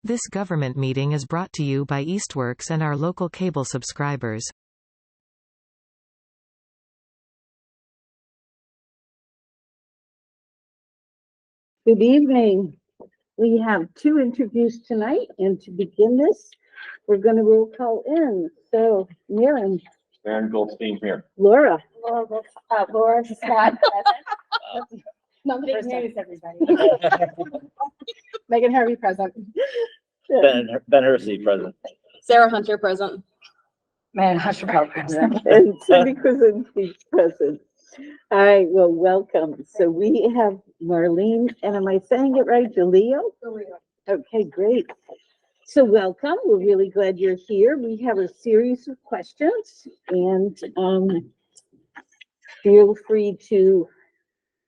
This government meeting is brought to you by Eastworks and our local cable subscribers. Good evening. We have 2 interviews tonight, and to begin this, we're going to roll call in. So, Maren. Aaron Goldstein here. Laura. Laura Scott present. Big news, everybody. Megan Harvey present. Ben Hersey present. Sarah Hunter present. Man, Hushpile present. And Cindy Krasinski present. All right, well, welcome. So we have Marlene, and am I saying it right, Jaleo? Okay, great. So welcome. We're really glad you're here. We have a series of questions, and feel free to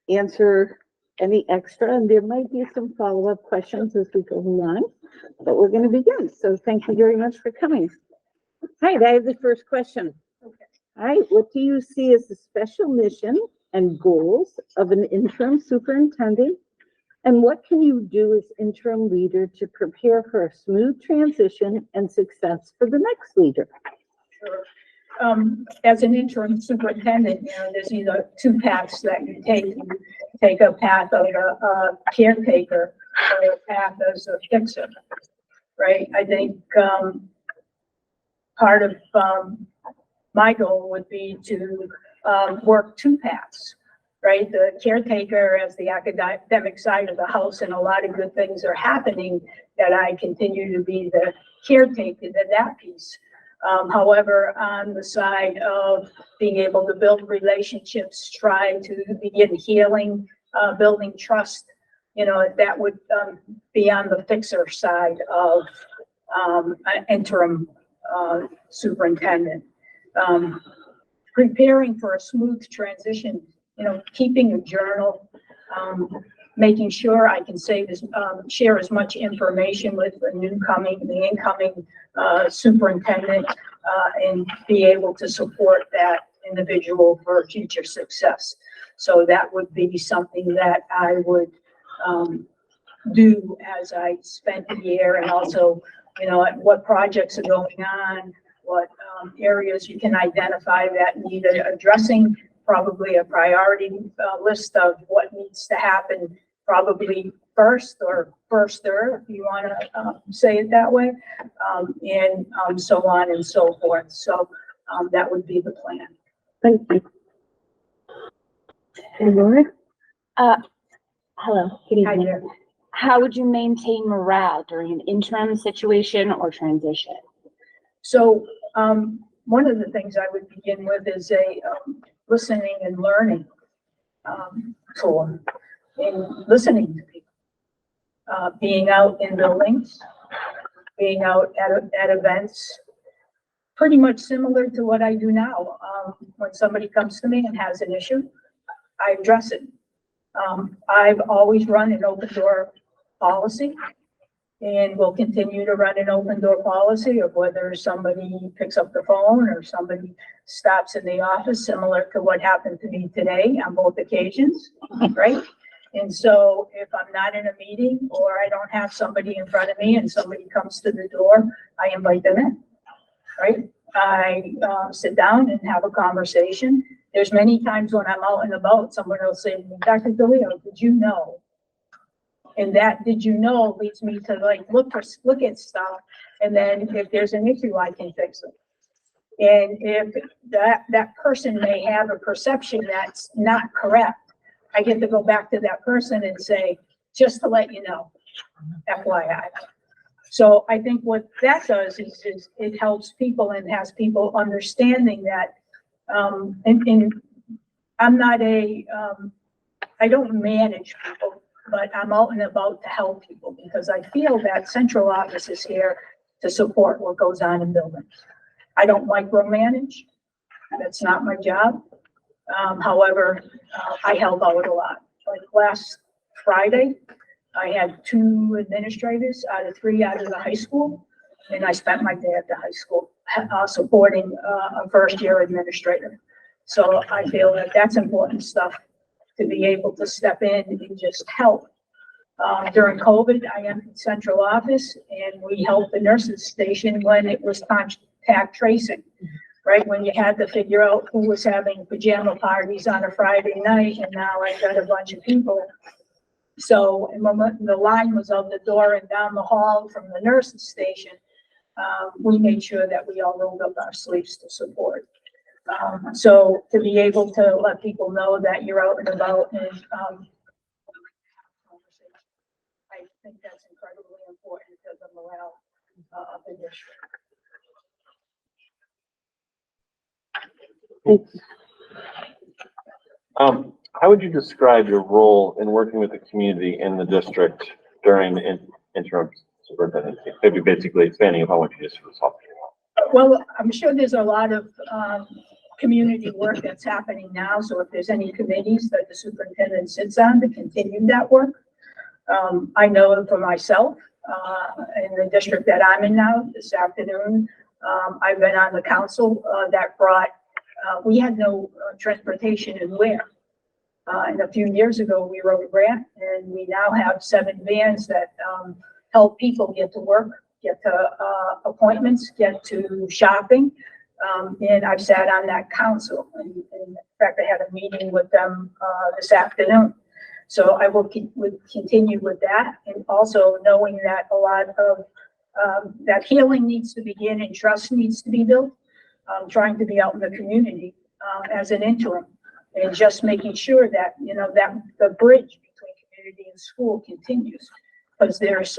answer any extra, and there might be some follow-up questions as we go along, but we're going to begin. So thank you very much for coming. All right, I have the first question. All right, what do you see as the special mission and goals of an interim superintendent? And what can you do as interim leader to prepare for a smooth transition and success for the next leader? Sure. As an interim superintendent, there's either 2 paths that you take. You take a path of a caretaker or a path as a fixer, right? I think part of my goal would be to work 2 paths, right? The caretaker as the academic side of the house, and a lot of good things are happening that I continue to be the caretaker to that piece. However, on the side of being able to build relationships, try to begin healing, building trust, that would be on the fixer side of an interim superintendent. Preparing for a smooth transition, keeping a journal, making sure I can share as much information with the incoming superintendent, and be able to support that individual for future success. So that would be something that I would do as I spent the year, and also, what projects are going on, what areas you can identify that need addressing, probably a priority list of what needs to happen, probably first or firster, if you want to say it that way, and so on and so forth. So that would be the plan. Thank you. And Laura? Hello, good Hi evening. there. How would you maintain morale during an interim situation or transition? So one of the things I would begin with is a listening and learning tool, in listening to people, being out in buildings, being out at events, pretty much similar to what I do now. When somebody comes to me and has an issue, I address it. I've always run an open door policy, and we'll continue to run an open door policy of whether somebody picks up the phone or somebody stops in the office, similar to what happened to me today on both occasions, right? And so if I'm not in a meeting or I don't have somebody in front of me and somebody comes to the door, I invite them in, right? I sit down and have a conversation. There's many times when I'm out and about, someone will say to me, Dr. DeLeo, did you know? And that did you know leads me to look at stuff, and then if there's an issue, I can fix it. And if that person may have a perception that's not correct, I get to go back to that person and say, just to let you know, FYI. So I think what that does is it helps people and has people understanding that, and I'm not I don't manage people, but I'm out and about to help people, because I feel that central office is here to support what goes on in buildings. I don't micromanage. That's not my job. However, I help out a lot. Like last Friday, I had 2 administrators out of 3 out of the high school, and I spent my day at the high school supporting a first-year administrator. So I feel that that's important stuff to be able to step in and just help During COVID, I entered central office and we helped the nurses station when it was contact tracing, right? When you had to figure out who was having pajama parties on a Friday night, and now I've got a bunch of people. So, and when the line was out the door and down the hall from the nurses station, we made sure that we all rolled up our sleeves to support. So to be able to let people know that you're out and about, and I think that's incredibly important to the morale of the district. How would you describe your role in working with the community in the district during the interim superintendency? Maybe basically expanding upon what you just was talking about. Well, I'm sure there's a lot of community work that's happening now. So if there's any committees that the superintendent sits on to continue that work, I know for myself, in the district that I'm in now this afternoon, I've been on the council that brought, we had no transportation in Ware. And a few years ago, we wrote a grant, and we now have 7 vans that help people get to work, get to appointments, get to shopping. And I've sat on that council. And in fact, I had a meeting with them this afternoon. So I will continue with that, and also knowing that a lot of that healing needs to begin and trust needs to be built. Trying to be out in the community as an interim, and just making sure that, you know, that the bridge between community and school continues, because there's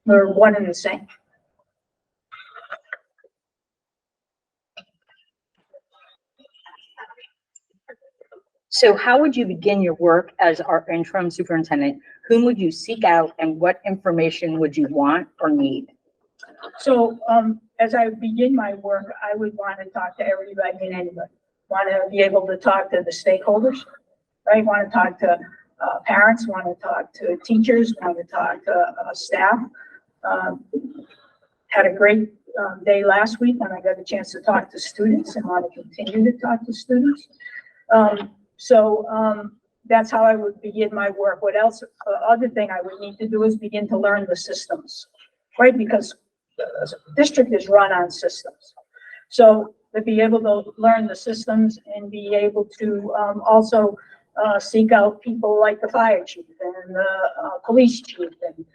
we're one and the same. So how would you begin your work as our interim superintendent? Whom would you seek out, and what information would you want or need? So as I begin my work, I would want to talk to everybody and anybody. Want to be able to talk to the stakeholders, right? Want to talk to parents, want to talk to teachers, want to talk to staff. Had a great day last week when I got a chance to talk to students, and want to continue to talk to students. That's how I would begin my work. What else? Other thing I would need to do is begin to learn the systems, right? Because the district is run on systems. So to be able to learn the systems and be able to also seek out people like the fire chief and the police chief and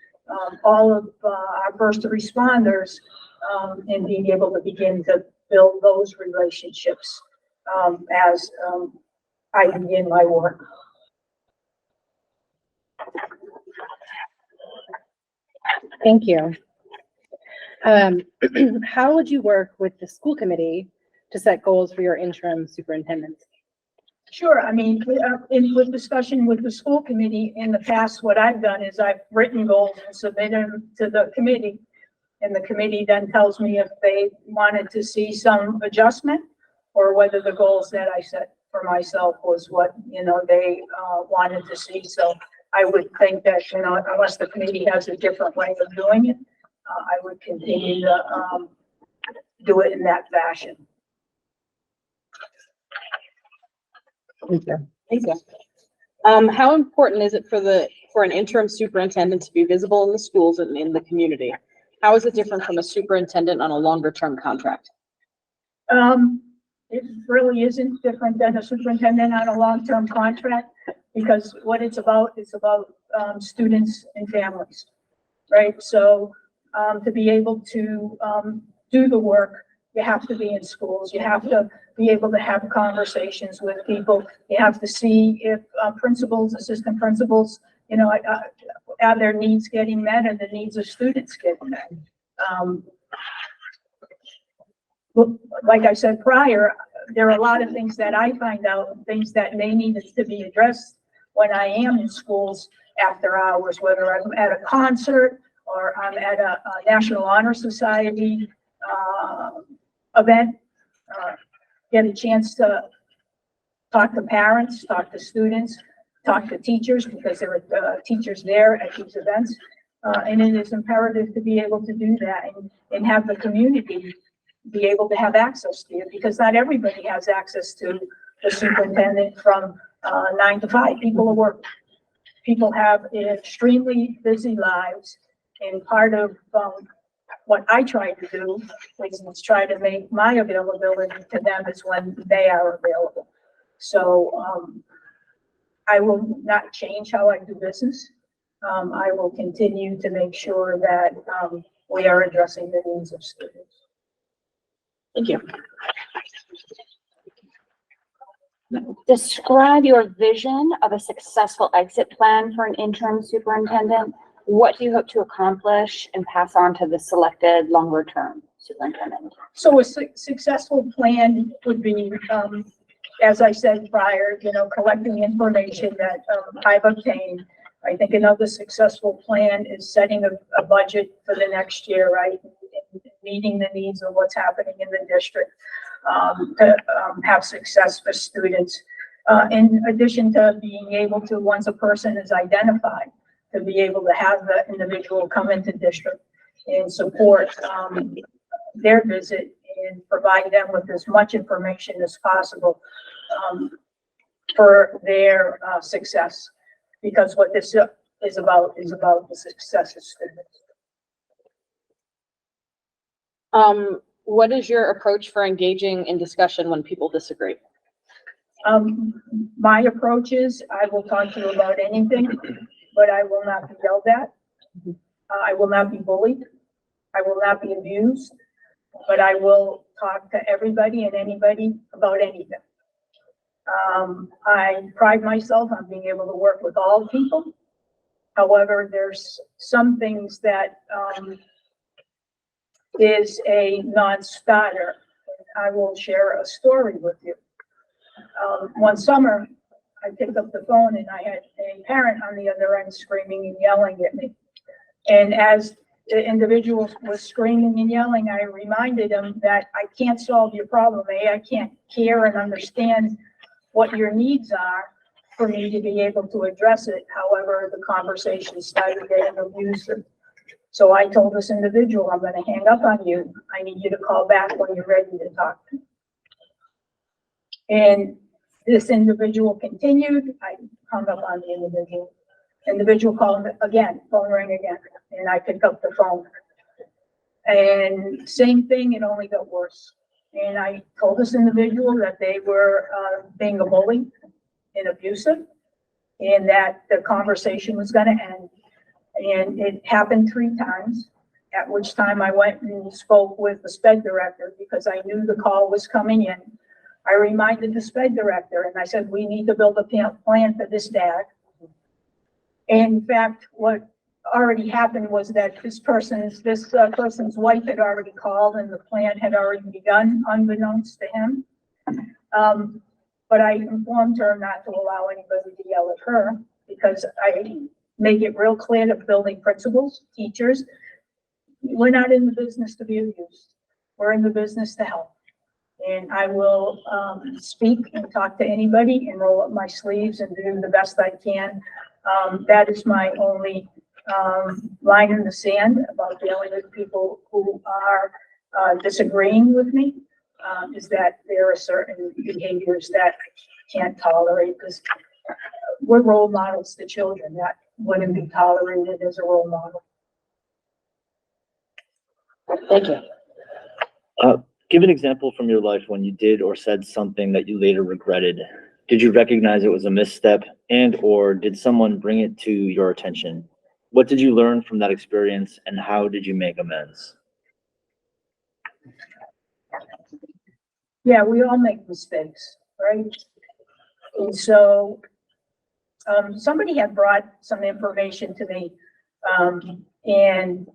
all of our first responders, and being able to begin to build those relationships as I begin my work. Thank you. How would you work with the school committee to set goals for your interim superintendent? Sure. I mean, with discussion with the school committee in the past, what I've done is I've written goals and submitted them to the committee. And the committee then tells me if they wanted to see some adjustment, or whether the goals that I set for myself was what, you know, they wanted to see. So I would think that, you know, unless the committee has a different way of doing it, I would continue to do it in that fashion. Thank you. Thank you. How important is it for an interim superintendent to be visible in the schools and in the community? How is it different from a superintendent on a longer term contract? It really isn't different than a superintendent on a long-term contract, because what it's about students and families, right? So to be able to do the work, you have to be in schools. You have to be able to have conversations with people. You have to see if principals, assistant principals, you know, are their needs getting met and the needs of students getting met. Like I said prior, there are a lot of things that I find out, things that may need to be addressed when I am in schools after hours, whether I'm at a concert or I'm at a National Honor Society event, get a chance to talk to parents, talk to students, talk to teachers, because there are teachers there at these events. And it is imperative to be able to do that and have the community be able to have access to it, because not everybody has access to the superintendent from 9 to 5. People are working. people have extremely busy lives, and part of, what I try to do is try to make my availability to them is when they are available. So, I will not change how I do business. I will continue to make sure that, we are addressing the needs of students. Thank you. Describe your vision of a successful exit plan for an interim superintendent. What do you hope to accomplish and pass on to the selected longer-term superintendent? So a successful plan would be, as I said prior, collecting information that, I've obtained. I think another successful plan is setting a budget for the next year, right? And meeting the needs of what's happening in the district, to have success for students. In addition to being able to, once a person is identified, to be able to have the individual come into district and support their visit and provide them with as much information as possible for their success. Because what this is about the success of students. What is your approach for engaging in discussion when people disagree? My approach is I will talk to you about anything, but I will not be yelled at. I will not be bullied. I will not be abused, but I will talk to everybody and anybody about anything. I pride myself on being able to work with all people. However, there's some things that is a non-starter. I will share a story with you. One summer, I picked up the phone and I had a parent on the other end screaming and yelling at me. And as the individual was screaming and yelling, I reminded him that I can't solve your problem. I can't care and understand what your needs are for me to be able to address it. However, the conversation started getting abusive. So I told this individual, I'm going to hang up on you. I need you to call back when you're ready to talk. And this individual continued. I hung up on the individual. Individual called again, phone rang again, and I picked up the phone. And same thing, it only got worse. And I told this individual that they were being a bully and abusive, and that the conversation was going to end. And it happened 3 times, at which time I went and spoke with the SPED director because I knew the call was coming in. I reminded the SPED director and I said, we need to build a plan for this dad. And in fact, what already happened was that this person's wife had already called and the plan had already begun unbeknownst to him. But I informed her not to allow anybody to yell at her because I make it real clear to building principals, teachers, we're not in the business to be abused. We're in the business to help. And I will speak and talk to anybody and roll up my sleeves and do the best I can. That is my only line in the sand about dealing with people who are disagreeing with me, is that there are certain behaviors that I can't tolerate because we're role models to children. That wouldn't be tolerated as a role model. Thank you. Give an example from your life when you did or said something that you later regretted. Did you recognize it was a misstep or did someone bring it to your attention? What did you learn from that experience and how did you make amends? Yeah, we all make mistakes, right? And so somebody had brought some information to me and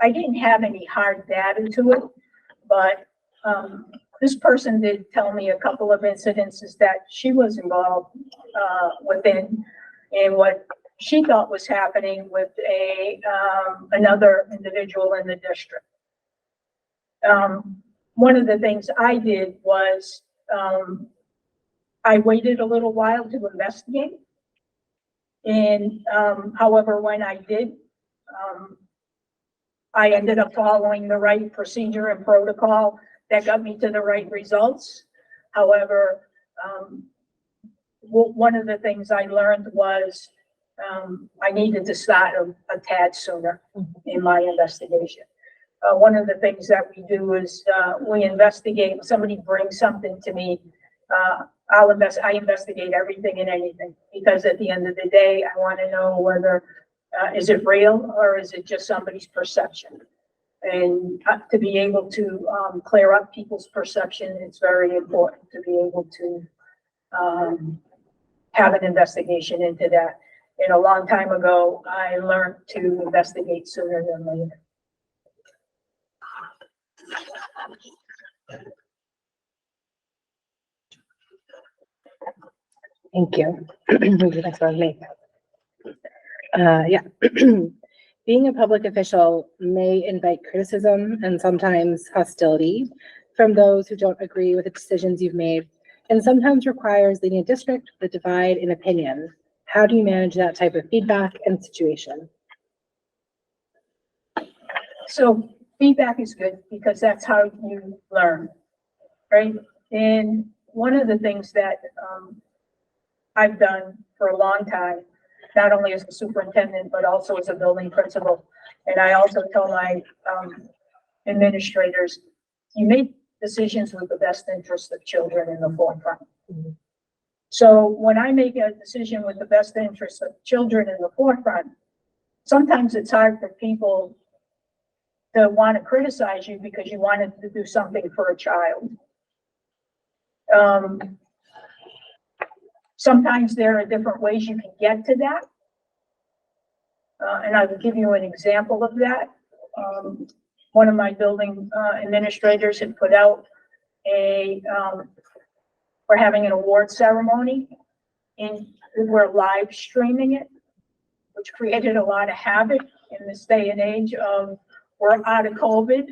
I didn't have any hard data to it, but this person did tell me a couple of incidences that she was involved within and what she thought was happening with another individual in the district. One of the things I did was I waited a little while to investigate. And however, when I did, I ended up following the right procedure and protocol that got me to the right results. However, one of the things I learned was, I needed to start a tad sooner in my investigation. One of the things that we do is, we investigate, when somebody brings something to me, I investigate everything and anything, because at the end of the day, I want to know whether, is it real or is it just somebody's perception? And to be able to, clear up people's perception, it's very important to be able to, have an investigation into that. And a long time ago, I learned to investigate sooner than later. Thank you. The next one, me. Yeah. Being a public official may invite criticism and sometimes hostility from those who don't agree with the decisions you've made, and sometimes requires leading a district with a divide in opinion. How do you manage that type of feedback and situation? So feedback is good because that's how you learn, right? And one of the things that, I've done for a long time, not only as a superintendent, but also as a building principal. And I also tell my administrators, you make decisions with the best interest of children in the forefront. So when I make a decision with the best interest of children in the forefront, sometimes it's hard for people to want to criticize you because you wanted to do something for a child. Sometimes there are different ways you can get to that. And I will give you an example of that. One of my building administrators had put out we're having an award ceremony and we're live streaming it, which created a lot of havoc in this day and age of we're out of COVID.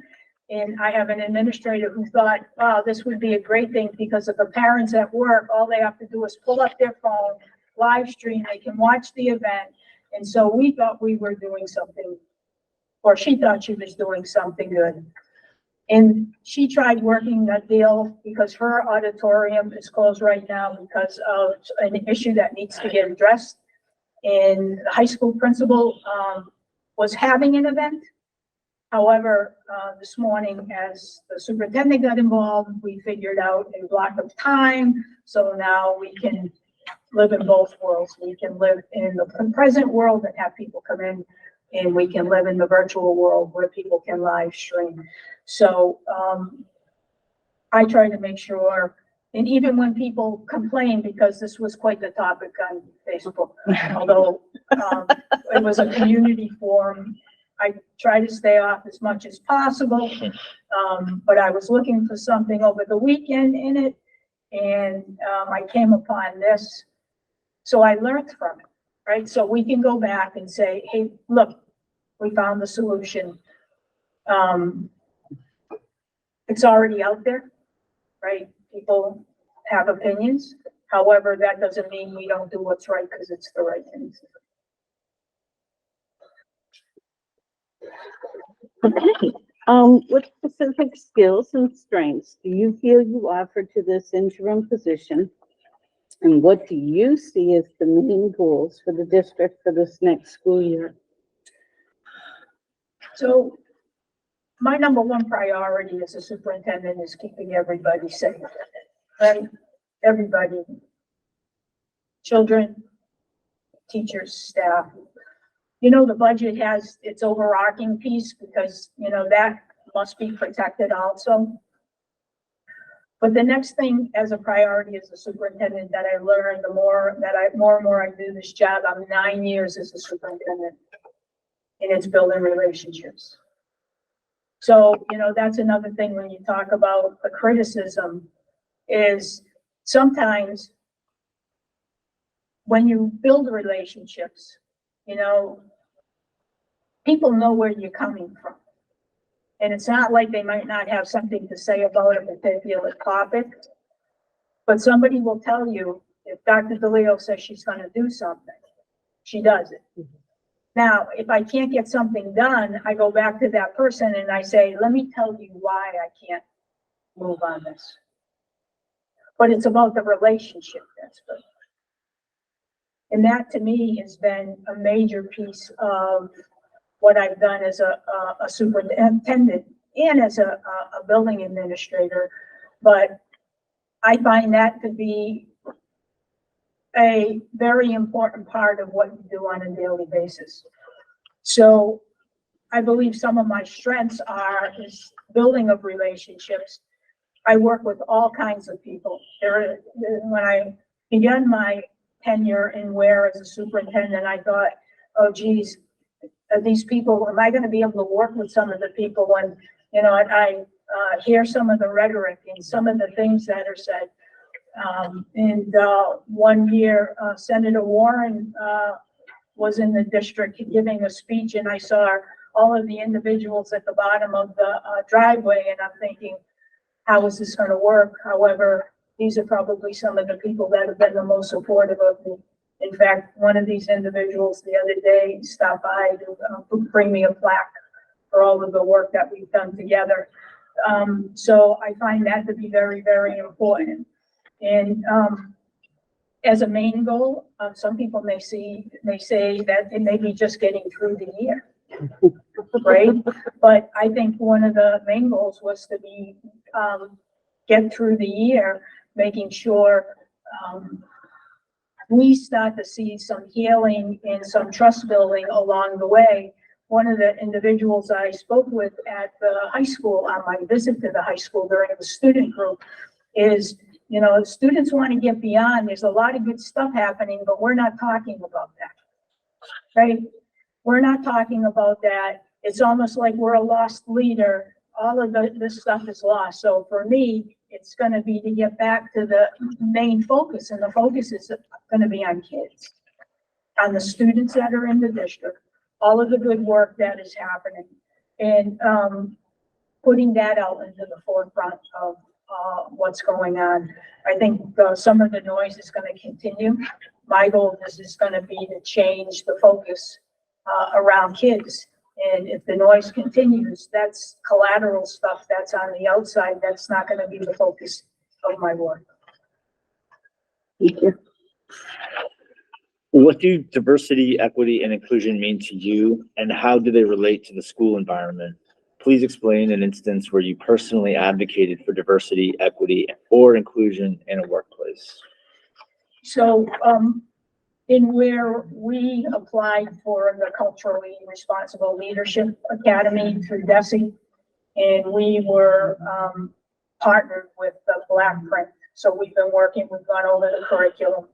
And I have an administrator who thought, wow, this would be a great thing because if the parents at work, all they have to do is pull up their phone, live stream, they can watch the event. And so we thought we were doing something, or she thought she was doing something good. And she tried working a deal because her auditorium is closed right now because of an issue that needs to get addressed. And the high school principal was having an event. However, this morning, as the superintendent got involved, we figured out a block of time. So now we can live in both worlds. We can live in the present world and have people come in, and we can live in the virtual world where people can live stream. So I try to make sure, and even when people complain, because this was quite the topic on Facebook, although it was a community forum, I try to stay off as much as possible, but I was looking for something over the weekend in it, and I came upon this. So I learned from it, right? So we can go back and say, hey, look, we found the solution. It's already out there, right? People have opinions. However, that doesn't mean we don't do what's right because it's the right thing to do. Okay, what specific skills and strengths do you feel you offer to this interim position? And what do you see as the main goals for the district for this next school year? So my number one priority as a superintendent is keeping everybody safe, right? Everybody, children, teachers, staff. You know, the budget has its overarching piece because, you know, that must be protected also. But the next thing as a priority as a superintendent that I learned, the more and more I do this job, I'm 9 years as a superintendent, and it's building relationships. So, you know, that's another thing when you talk about the criticism is sometimes when you build relationships, you know, people know where you're coming from. And it's not like they might not have something to say about a particular topic, but somebody will tell you if Dr. DeLeo says she's going to do something, she does it. Now, if I can't get something done, I go back to that person and I say, let me tell you why I can't move on this. But it's about the relationship that's good. And that to me has been a major piece of what I've done as a superintendent and as a building administrator. But I find that to be a very important part of what you do on a daily basis. So I believe some of my strengths is building of relationships. I work with all kinds of people. When I began my tenure in Ware as a superintendent, I thought, oh geez, these people, am I going to be able to work with some of the people when, I hear some of the rhetoric and some of the things that are said. And one year, Senator Warren was in the district giving a speech, and I saw all of the individuals at the bottom of the driveway, and I'm thinking, how is this going to work? However, these are probably some of the people that have been the most supportive of me. In fact, one of these individuals the other day stopped by to bring me a plaque for all of the work that we've done together. So I find that to be very, very important. And as a main goal, some people may say that it may be just getting through the year, right? But I think one of the main goals was to be get through the year, making sure we start to see some healing and some trust building along the way. One of the individuals I spoke with at the high school on my visit to the high school during the student group is, students want to get beyond. There's a lot of good stuff happening, but we're not talking about that, right? We're not talking about that. It's almost like we're a lost leader. All of this stuff is lost. So for me, it's going to be to get back to the main focus, and the focus is going to be on kids, on the students that are in the district, all of the good work that is happening, and putting that out into the forefront of what's going on. I think some of the noise is going to continue. My goal is going to be to change the focus around kids. And if the noise continues, that's collateral stuff that's on the outside. That's not going to be the focus of my work. Thank you. What do diversity, equity, and inclusion mean to you, and how do they relate to the school environment? Please explain an instance where you personally advocated for diversity, equity, or inclusion in a workplace. So, in Ware we applied for the Culturally Responsible Leadership Academy through DESE, and we were partnered with the Black Print. So we've been working, we've gone over the curriculum,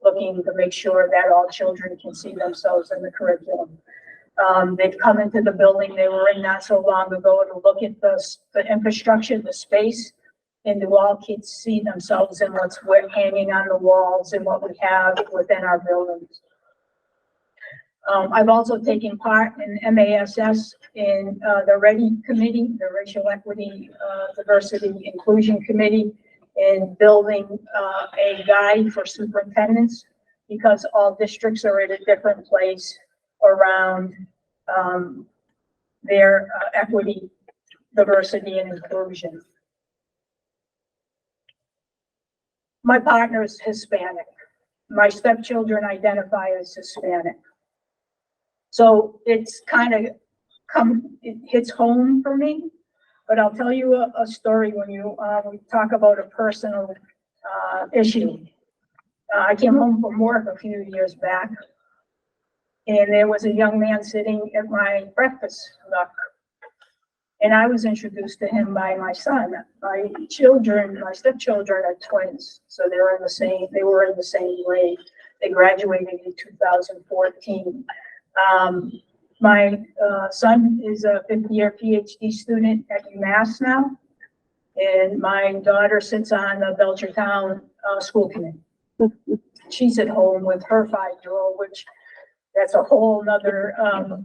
looking to make sure that all children can see themselves in the curriculum. They've come into the building they were in not so long ago to look at the infrastructure, the space, and do all kids see themselves in what's hanging on the walls and what we have within our buildings. I've also taken part in MASS in the READY committee, the Racial Equity, Diversity, Inclusion Committee, in building a guide for superintendents, because all districts are at a different place around their equity, diversity, and inclusion. My partner is Hispanic. My stepchildren identify as Hispanic. So it's kind of it hits home for me. But I'll tell you a story when we talk about a personal issue. I came home from work a few years back, and there was a young man sitting at my breakfast nook. And I was introduced to him by my son. My stepchildren are twins, so they were in the same grade. They graduated in 2014. My son is a fifth-year PhD student at UMass now, and my daughter sits on the Belchertown school committee. She's at home with her 5-year-old, which that's a whole nother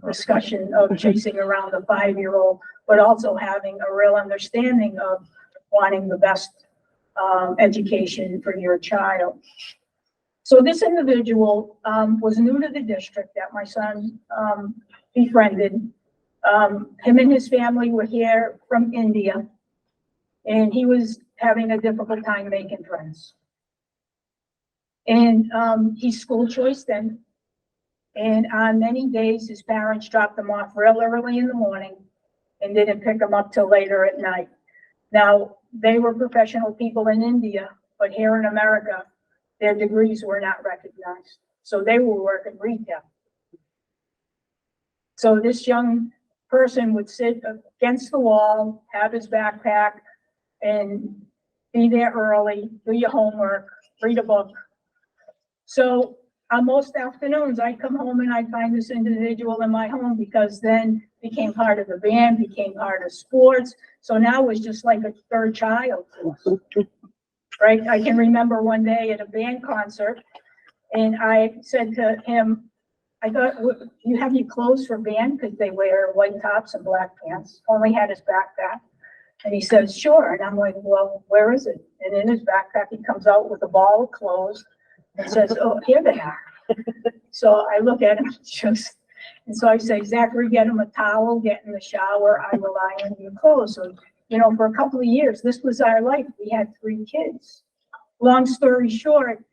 discussion of chasing around a 5-year-old, but also having a real understanding of wanting the best education for your child. So this individual was new to the district that my son befriended. Him and his family were here from India, and he was having a difficult time making friends. And, he's school choice then. And on many days, his parents dropped him off real early in the morning and didn't pick him up till later at night. Now, they were professional people in India, but here in America, their degrees were not recognized. So they were working retail. So this young person would sit against the wall, have his backpack, and be there early, do your homework, read a book. So on most afternoons, I'd come home and I'd find this individual in my home, because then became part of the band, became part of sports. So now it's just like a third child. Right? I can remember one day at a band concert, and I said to him, I thought, you have your clothes for band? Because they wear white tops and black pants. Only had his backpack. And he says, sure. And I'm like, well, where is it? And in his backpack, he comes out with a ball of clothes and says, oh, here they are. So I look at him, and so I say, Zachary, get him a towel, get in the shower. I will iron your clothes. So, you know, for a couple of years, this was our life. We had 3 kids. Long story short,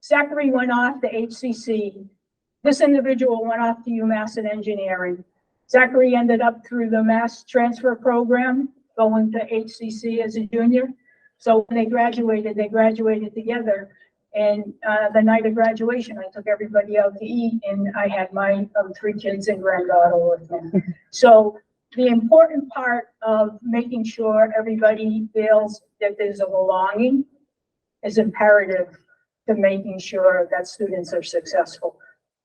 Zachary went off to HCC. This individual went off to UMass in engineering. Zachary ended up through the mass transfer program, going to HCC as a junior. So when they graduated together. And the night of graduation, I took everybody out to eat, and I had my 3 kids and granddaughter with me. So the important part of making sure everybody feels that there's a belonging is imperative to making sure that students are successful.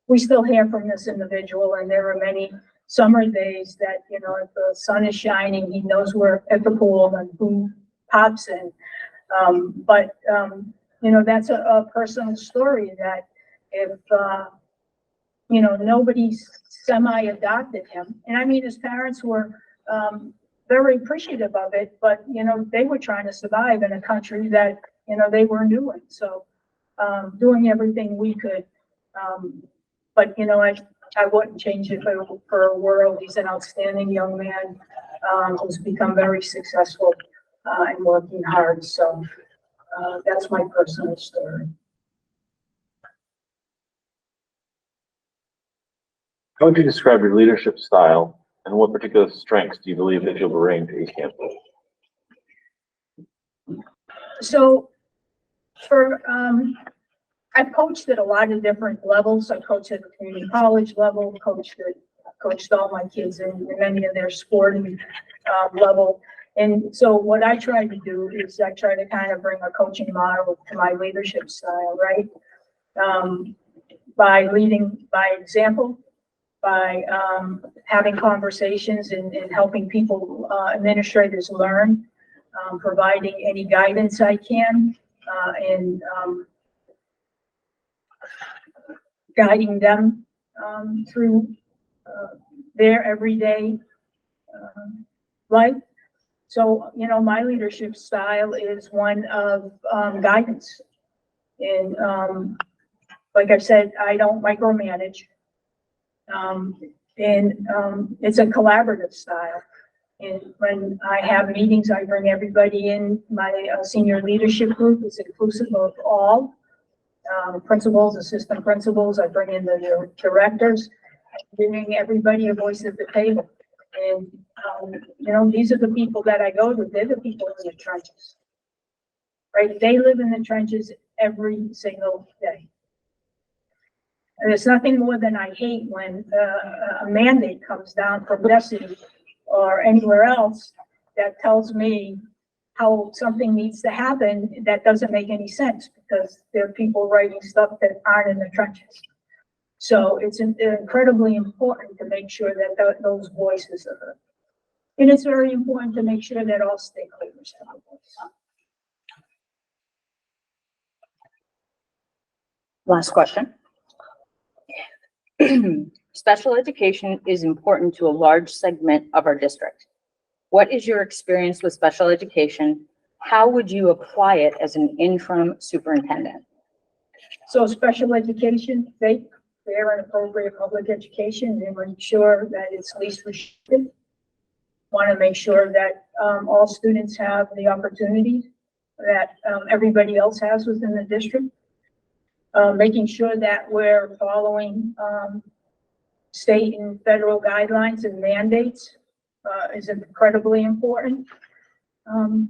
We still hear from this individual, and there are many summer days that, you know, if the sun is shining, he knows we're at the pool and who pops in. You know, that's a personal story that if, you know, nobody semi-adopted him. And I mean, his parents were very appreciative of it, but, you know, they were trying to survive in a country that, you know, they were new in. So doing everything we could. But, you know, I wouldn't change it for a world. He's an outstanding young man who's become very successful and working hard. So that's my personal story. How would you describe your leadership style, and what particular strengths do you believe that you'll bring to Easthampton? So I've coached at a lot of different levels. I coached at the community college level, coached all my kids in many of their sporting level. And so what I try to do is I try to kind of bring a coaching model to my leadership style, right? By leading by example, by having conversations and helping people, administrators learn, providing any guidance I can, and guiding them through their everyday life. So, you know, my leadership style is one of guidance. And like I said, I don't micromanage. It's a collaborative style. And when I have meetings, I bring everybody in. My senior leadership group is inclusive of all principals, assistant principals. I bring in the directors, giving everybody a voice at the table. And, you know, these are the people that I go to. They're the people in the trenches, right? They live in the trenches every single day. And there's nothing more than I hate when a mandate comes down from Destiny or anywhere else that tells me how something needs to happen that doesn't make any sense, because there are people writing stuff that aren't in the trenches. So it's incredibly important to make sure that those voices are heard. And it's very important to make sure that all stakeholders have a voice. Last question. Special education is important to a large segment of our district. What is your experience with special education? How would you apply it as an interim superintendent? So special education, fair and appropriate public education, and make sure that it's least restrictive. Want to make sure that all students have the opportunity that everybody else has within the district. Making sure that we're following state and federal guidelines and mandates is incredibly important. And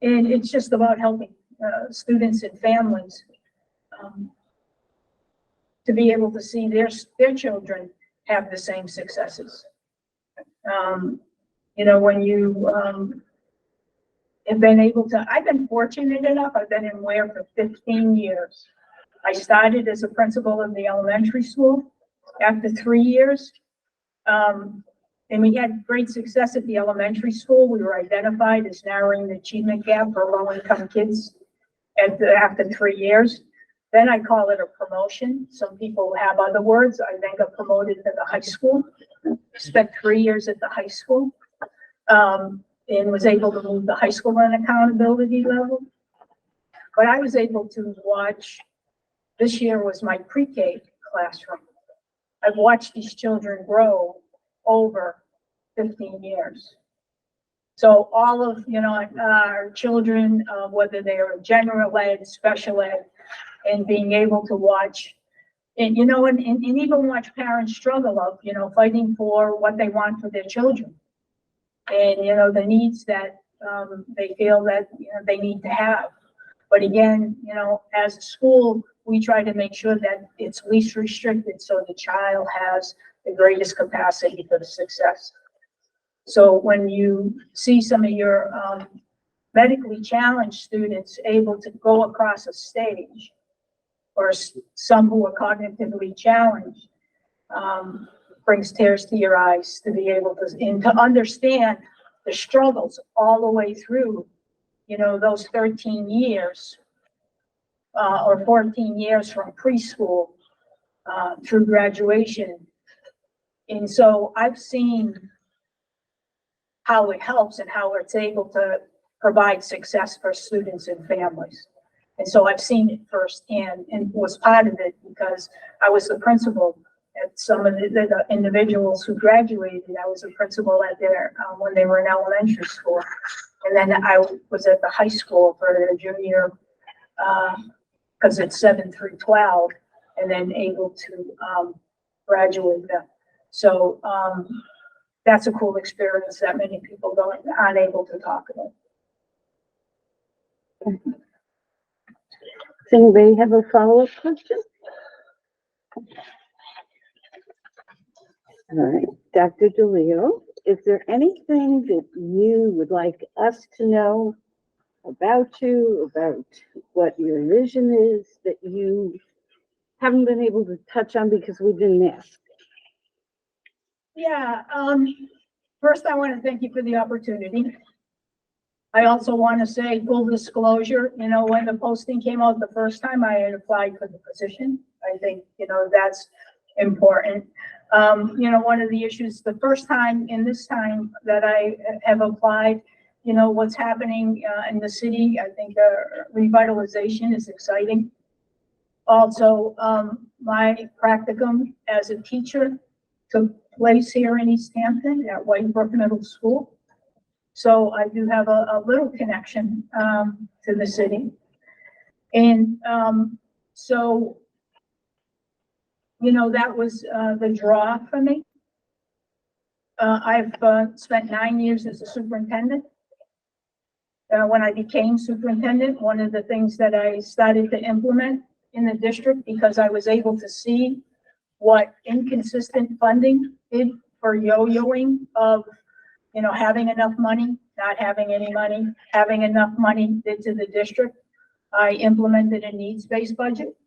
it's just about helping students and families to be able to see their children have the same successes. You know, when you have been able to, I've been fortunate enough, I've been in Ware for 15 years. I started as a principal in the elementary school. After 3 years, and we had great success at the elementary school. We were identified as narrowing the achievement gap for low-income kids after 3 years. Then I call it a promotion. Some people have other words. I then got promoted to the high school. Spent 3 years at the high school, and was able to move the high school on accountability level. But I was able to watch, this year was my pre-K classroom. I've watched these children grow over 15 years. So all of, you know, our children, whether they are general ed, special ed, and being able to watch, and, you know, and even watch parents struggle of, you know, fighting for what they want for their children. And, you know, the needs that they feel that, you know, they need to have. But again, you know, as a school, we try to make sure that it's least restricted so the child has the greatest capacity for the success. So when you see some of your medically challenged students able to go across a stage, or some who are cognitively challenged, brings tears to your eyes to be able to, and to understand the struggles all the way through, you know, those 13 years or 14 years from preschool through graduation. And so I've seen how it helps and how it's able to provide success for students and families. And so I've seen it firsthand and was part of it because I was the principal at some of the individuals who graduated. I was a principal at their, when they were in elementary school. And then I was at the high school for their junior, because it's 7 through 12, and then able to graduate them. So that's a cool experience that many people aren't able to talk about. Does anybody have a follow-up question? All right, Dr. DeLeo, is there anything that you would like us to know about you, about what your vision is that you haven't been able to touch on because we didn't ask? Yeah, first I want to thank you for the opportunity. I also want to say full disclosure, you know, when the posting came out the first time, I had applied for the position. I think, you know, that's important. You know, one of the issues, the first time in this time that I have applied, you know, what's happening in the city, I think revitalization is exciting. Also, my practicum as a teacher took place here in Easthampton at Whitebrook Middle School. So I do have a little connection to the city. And so, you know, that was the draw for me. I've spent 9 years as a superintendent. When I became superintendent, one of the things that I started to implement in the district, because I was able to see what inconsistent funding did for yo-yoing of, you know, having enough money, not having any money, having enough money did to the district. I implemented a needs-based budget.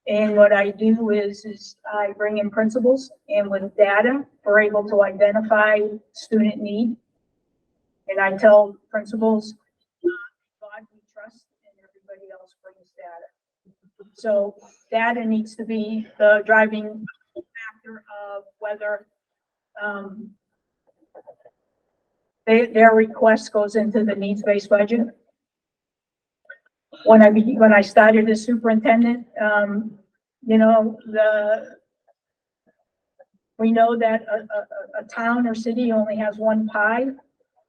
And what I do is I bring in principals, and with data, we're able to identify student need. And I tell principals, God we trust, and everybody else brings data. So data needs to be the driving factor of whether their request goes into the needs-based budget. When I started as superintendent, you know, we know that a town or city only has one pie.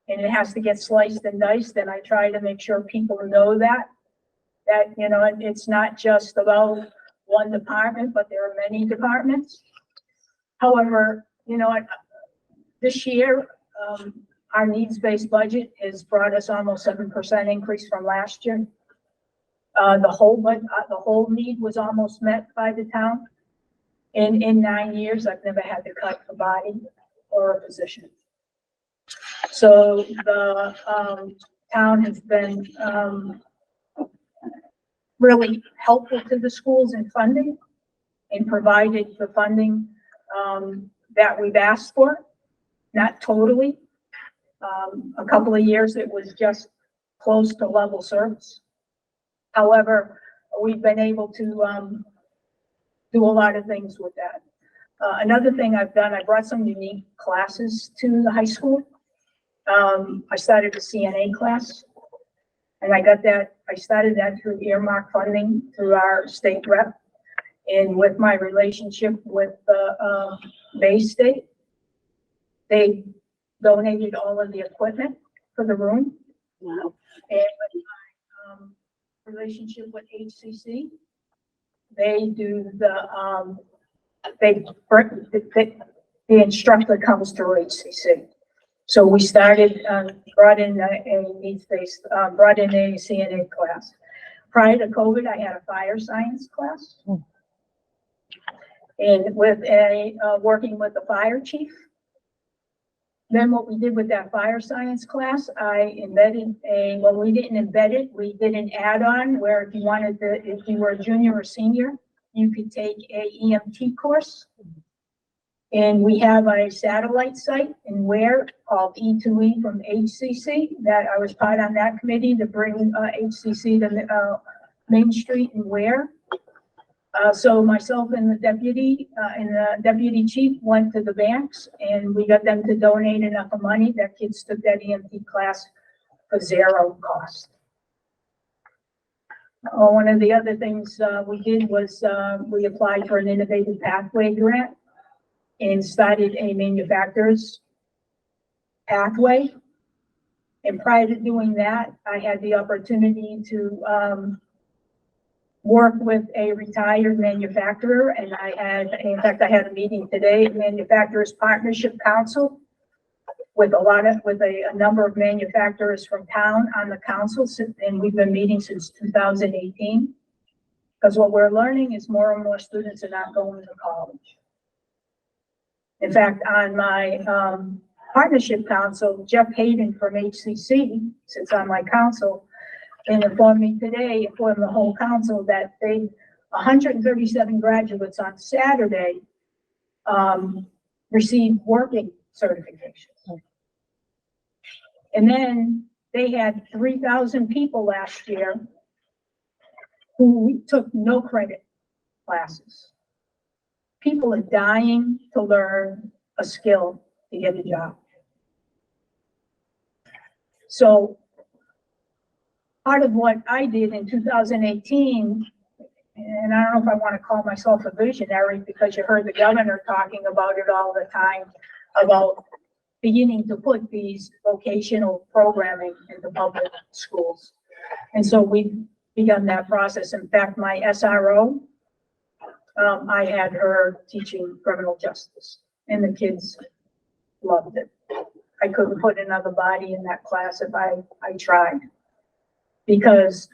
and it has to get sliced and diced, and I try to make sure people know that, you know, it's not just about one department, but there are many departments. However, you know, this year, our needs-based budget has brought us almost 7% increase from last year. The whole need was almost met by the town. In 9 years, I've never had to cut a body or a position. So the town has been really helpful to the schools in funding and provided the funding that we've asked for, not totally. A couple of years it was just close to level service. However, we've been able to do a lot of things with that. Another thing I've done, I brought some unique classes to the high school. I started a CNA class, and I started that through earmark funding through our state rep, and with my relationship with the Bay State, they donated all of the equipment for the room. Wow. And with my relationship with HCC, they do the the instructor comes through HCC. So we started, brought in a needs-based, brought in a CNA class. Prior to COVID, I had a fire science class. And with working with the fire chief. Then what we did with that fire science class, I embedded well, we didn't embed it, we did an add-on where if you were a junior or senior, you could take a EMT course. And we have a satellite site in Ware called E2E from HCC that I was part on that committee to bring HCC to Main Street in Ware. So myself and the deputy chief went to the banks and we got them to donate enough of money that kids took that EMT class for zero cost. One of the other things we did was we applied for an innovative pathway grant and started a manufacturer's pathway. And prior to doing that, I had the opportunity to work with a retired manufacturer, and in fact, I had a meeting today, Manufacturers Partnership Council, with a number of manufacturers from town on the council, and we've been meeting since 2018. Because what we're learning is more and more students are not going to college. In fact, on my partnership council, Jeff Hayden from HCC sits on my council, and informed me today, informed the whole council that 137 graduates on Saturday received working certifications. And then they had 3,000 people last year who took no credit classes. People are dying to learn a skill to get a job. So part of what I did in 2018, and I don't know if I want to call myself a visionary because you heard the governor talking about it all the time, about beginning to put these vocational programming into public schools. And so we've begun that process. In fact, my SRO, I had her teaching criminal justice, and the kids loved it. I couldn't put another body in that class if I tried. Because,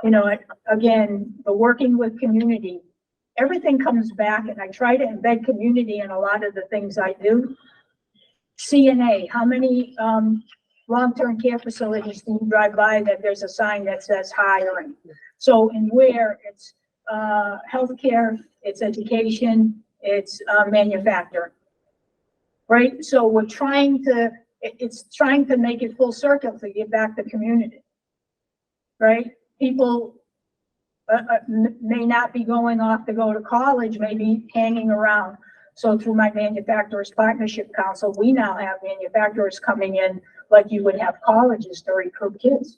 you know, again, the working with community, everything comes back, and I try to embed community in a lot of the things I do. CNA, how many long-term care facilities do you drive by that there's a sign that says hiring? So in Ware, it's healthcare, it's education, it's manufacturing, right? So we're trying to make it full circle to give back to community. Right? People may not be going off to go to college, maybe hanging around. So through my Manufacturers Partnership Council, we now have manufacturers coming in like you would have colleges to recruit kids.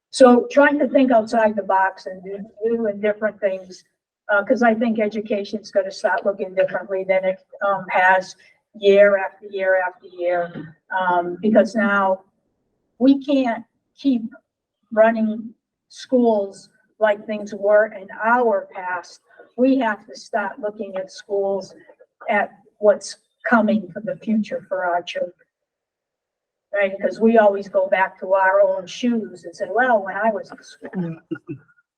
So trying to think outside the box and do different things, because I think education's going to start looking differently than it has. year after year after year. Because now we can't keep running schools like things were in our past. We have to start looking at schools at what's coming for the future for our children. Right, because we always go back to our own shoes and say, well, when I was in school.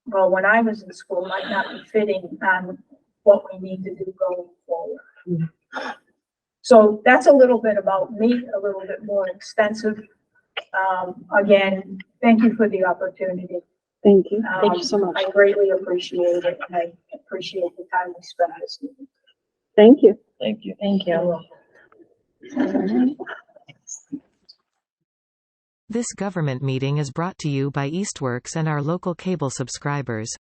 Well, when I was in school might not be fitting on what we need to do going forward. So that's a little bit about me, a little bit more extensive. Again, thank you for the opportunity. Thank you. Thank you so much. I greatly appreciate it, and I appreciate the time we spent this evening. Thank you. Thank you. Thank you. This government meeting is brought to you by Eastworks and our local cable subscribers.